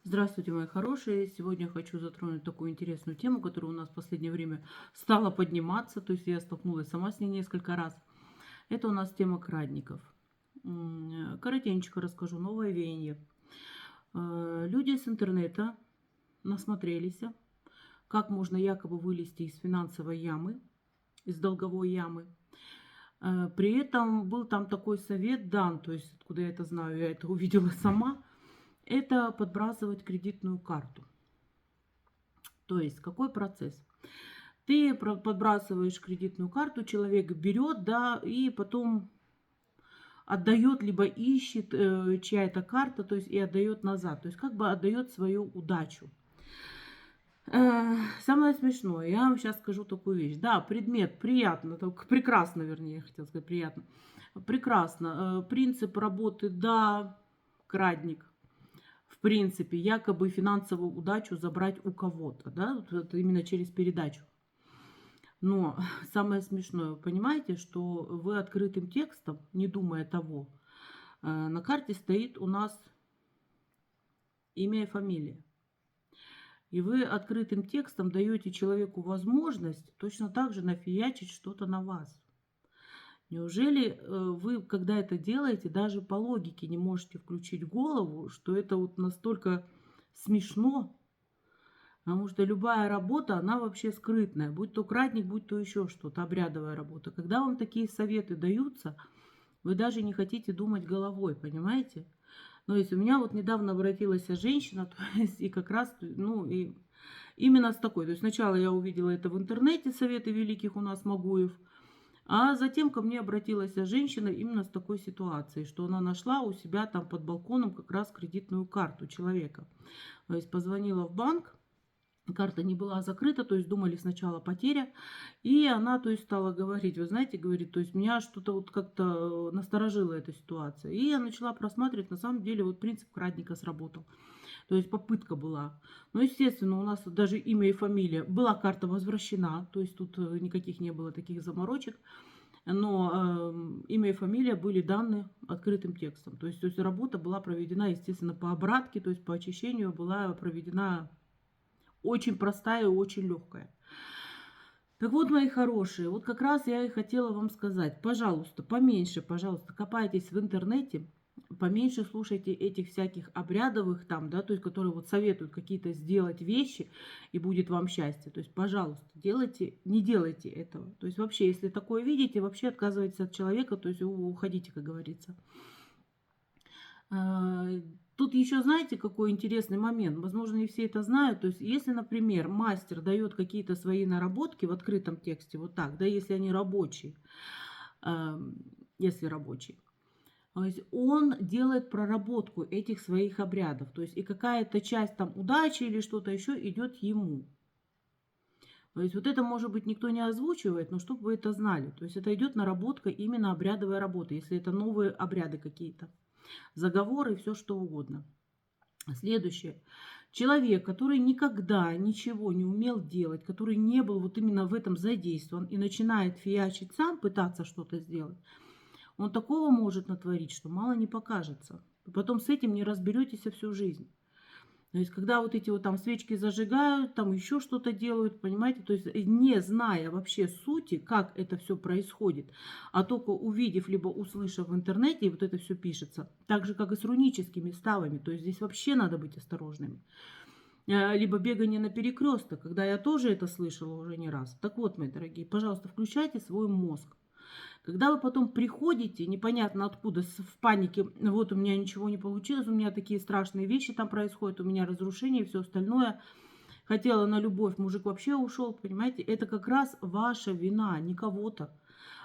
Здравствуйте, мои хорошие. Сегодня хочу затронуть такую интересную тему, которая у нас в последнее время стала подниматься. То есть я столкнулась сама с ней несколько раз. Это у нас тема крадников. Коротенько расскажу. Новое веяние. Люди с интернета насмотрелись, как можно якобы вылезти из финансовой ямы, из долговой ямы. При этом был там такой совет дан, то есть откуда я это знаю, я это увидела сама, это подбрасывать кредитную карту. То есть какой процесс? Ты подбрасываешь кредитную карту, человек берет, да, и потом отдает, либо ищет, чья это карта, то есть и отдает назад. То есть как бы отдает свою удачу. Самое смешное, я вам сейчас скажу такую вещь. Да, предмет приятно, только прекрасно, вернее, я хотела сказать приятно. Прекрасно. Принцип работы, да, крадник. В принципе, якобы финансовую удачу забрать у кого-то, да, вот это именно через передачу. Но самое смешное, вы понимаете, что вы открытым текстом, не думая того, на карте стоит у нас имя и фамилия. И вы открытым текстом даете человеку возможность точно так же нафиячить что-то на вас. Неужели вы, когда это делаете, даже по логике не можете включить голову, что это вот настолько смешно? Потому что любая работа, она вообще скрытная. Будь то крадник, будь то еще что-то, обрядовая работа. Когда вам такие советы даются, вы даже не хотите думать головой, понимаете? Ну, есть у меня вот недавно обратилась женщина, то есть и как раз, ну, и именно с такой. То есть сначала я увидела это в интернете, советы великих у нас Магуев, а затем ко мне обратилась женщина именно с такой ситуацией, что она нашла у себя там под балконом как раз кредитную карту человека. То есть позвонила в банк, карта не была закрыта, то есть думали сначала потеря. И она, то есть, стала говорить, вы знаете, говорит, то есть меня что-то вот как-то насторожила эта ситуация. И я начала просматривать, на самом деле, вот принцип крадника сработал. То есть попытка была. Ну, естественно, у нас даже имя и фамилия. Была карта возвращена, то есть тут никаких не было таких заморочек. Но имя и фамилия были даны открытым текстом. То есть работа была проведена, естественно, по обратке, то есть по очищению была проведена очень простая и очень легкая. Так вот, мои хорошие, вот как раз я и хотела вам сказать, пожалуйста, поменьше, пожалуйста, копайтесь в интернете, поменьше слушайте этих всяких обрядовых там, да, то есть которые вот советуют какие-то сделать вещи и будет вам счастье. То есть, пожалуйста, делайте, не делайте этого. То есть вообще, если такое видите, вообще отказывайтесь от человека, то есть уходите, как говорится. А, Тут еще знаете, какой интересный момент? Возможно, не все это знают. То есть, если, например, мастер дает какие-то свои наработки в открытом тексте, вот так, да, если они рабочие, ам, если рабочие, то есть он делает проработку этих своих обрядов. То есть и какая-то часть там удачи или что-то еще идет ему. То есть вот это, может быть, никто не озвучивает, но чтобы вы это знали. То есть это идет наработка именно обрядовой работы, если это новые обряды какие-то, заговоры, все что угодно. Следующее. Человек, который никогда ничего не умел делать, который не был вот именно в этом задействован и начинает фиячить сам, пытаться что-то сделать, он такого может натворить, что мало не покажется. И потом с этим не разберетесь всю жизнь. То есть, когда вот эти вот там свечки зажигают, там еще что-то делают, понимаете, то есть не зная вообще сути, как это все происходит, а только увидев, либо услышав в интернете, и вот это все пишется, так же, как и с руническими ставами, то есть здесь вообще надо быть осторожными. Либо бегание на перекресток, когда я тоже это слышала уже не раз. Так вот, мои дорогие, пожалуйста, включайте свой мозг. Когда вы потом приходите, непонятно откуда, в панике, вот у меня ничего не получилось, у меня такие страшные вещи там происходят, у меня разрушение и все остальное. Хотела на любовь, мужик вообще ушел, понимаете? Это как раз ваша вина, не кого-то,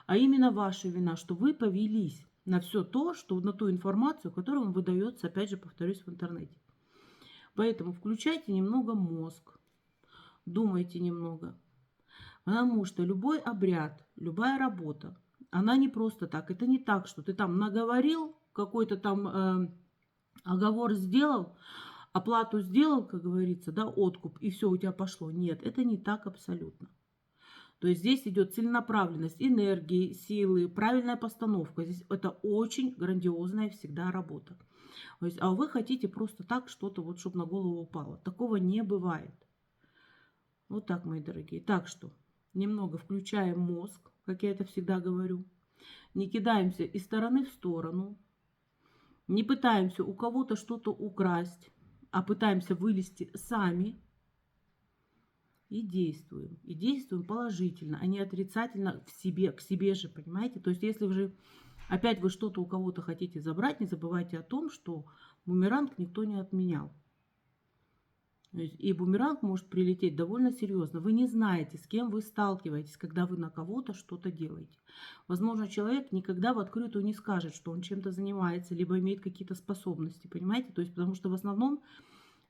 а именно ваша вина, что вы повелись на все то, что на ту информацию, которая вам выдается, опять же, повторюсь, в интернете. Поэтому включайте немного мозг, думайте немного. Потому что любой обряд, любая работа, она не просто так. Это не так, что ты там наговорил, какой-то там оговор сделал, оплату сделал, как говорится, да, откуп, и все у тебя пошло. Нет, это не так абсолютно. То есть здесь идет целенаправленность энергии, силы, правильная постановка. Здесь это очень грандиозная всегда работа. То есть, а вы хотите просто так что-то, вот, чтобы на голову упало. Такого не бывает. Вот так, мои дорогие. Так что немного включаем мозг, как я это всегда говорю. Не кидаемся из стороны в сторону. Не пытаемся у кого-то что-то украсть, а пытаемся вылезти сами. И действуем. И действуем положительно, а не отрицательно в себе, к себе же, понимаете? То есть, если же опять вы что-то у кого-то хотите забрать, не забывайте о том, что бумеранг никто не отменял. То есть, и бумеранг может прилететь довольно серьезно. Вы не знаете, с кем вы сталкиваетесь, когда вы на кого-то что-то делаете. Возможно, человек никогда в открытую не скажет, что он чем-то занимается, либо имеет какие-то способности, понимаете? То есть, потому что в основном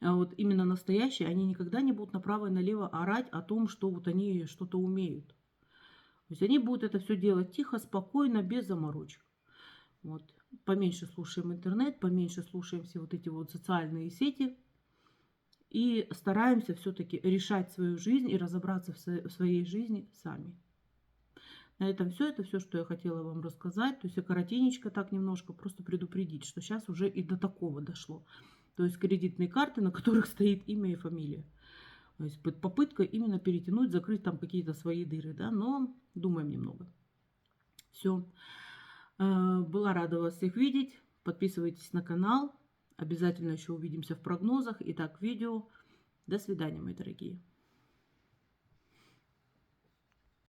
вот именно настоящие, они никогда не будут направо и налево орать о том, что вот они что-то умеют. То есть они будут это все делать тихо, спокойно, без заморочек. Вот. Поменьше слушаем интернет, поменьше слушаем все вот эти вот социальные сети. И стараемся все-таки решать свою жизнь и разобраться в своей жизни сами. На этом все. Это все, что я хотела вам рассказать. То есть я коротенечко так немножко просто предупредить, что сейчас уже и до такого дошло. То есть кредитные карты, на которых стоит имя и фамилия. То есть попытка именно перетянуть, закрыть там какие-то свои дыры, да, но думаем немного. Все. Была рада вас всех видеть. Подписывайтесь на канал. Обязательно еще увидимся в прогнозах. Итак, видео. До свидания, мои дорогие.